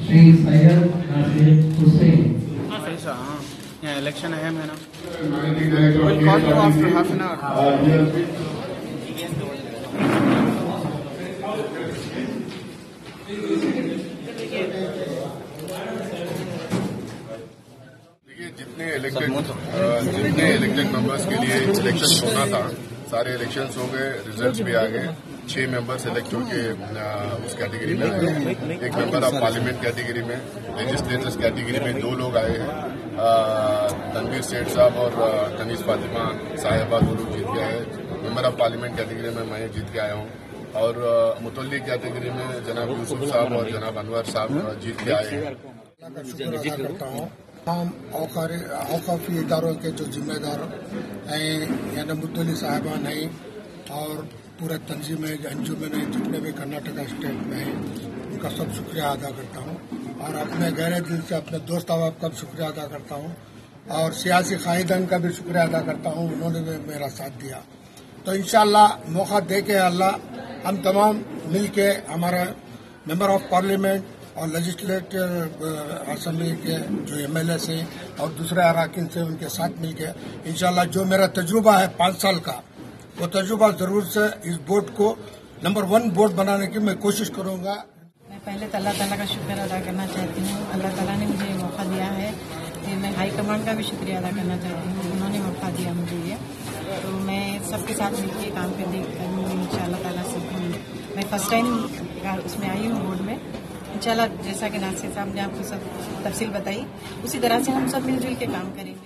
श्री सैयद नासिर हुसैन। यहाँ इलेक्शन है मैं ना we'll call you after half an hour. जितने इलेक्टेड मेंबर्स के लिए सिलेक्शन होना था सारे इलेक्शंस हो गए, रिजल्ट्स भी आ गए। 6 मेंबर सेलेक्ट होके उस कैटेगरी में आए हैं। एक मेंबर ऑफ पार्लियामेंट कैटेगरी में, लेजिस्लेटर्स कैटेगरी में 2 लोग आए हैं। तनवीर सेठ साहब और तनीस फातिमा साहिबा दोनों जीत के आए। मेंबर ऑफ पार्लियामेंट कैटेगरी में मैं जीत के आया हूँ और मुतल्लिक कैटेगरी में जनाब यूसुफ साहब और जनाब अनवर साहब जीत के आए हैं। तमाम औकाफी इदारों के जो जिम्मेदार हैं यानी मुद्दली साहिबान हैं और पूरे तंजीम अंजुमन जितने भी कर्नाटका स्टेट में हैं उनका सब शुक्रिया अदा करता हूँ और अपने गहरे दिल से अपने दोस्त अहबाब का भी शुक्रिया अदा करता हूँ और सियासी कायदीन का भी शुक्रिया अदा करता हूँ, उन्होंने भी मेरा साथ दिया। तो इंशाअल्लाह मौका दे के अल्लाह हम तमाम मिल के हमारे मेंबर ऑफ पार्लियामेंट और लेजिस्लेटिव असेंबली के जो MLA से और दूसरे अराकीन से उनके साथ मिलकर इंशाल्लाह जो मेरा तजुर्बा है 5 साल का वो तजुर्बा जरूर से इस बोर्ड को नंबर 1 बोर्ड बनाने की मैं कोशिश करूंगा। मैं पहले तो अल्लाह ताला का शुक्र अदा करना चाहती हूँ। अल्लाह ताला ने मुझे ये मौका दिया है कि मैं हाई कमांड का भी शुक्रिया अदा करना चाहती हूँ, उन्होंने मौका दिया मुझे ये। तो मैं सबके साथ मिलकर काम करूँगी इंशाअल्लाह ताला से। मैं फर्स्ट टाइम उसमें आई हूँ बोर्ड में। इंशाल्लाह जैसा कि नासिर साहब ने आपको सब तफसील बताई उसी तरह से हम सब मिलजुल के काम करेंगे।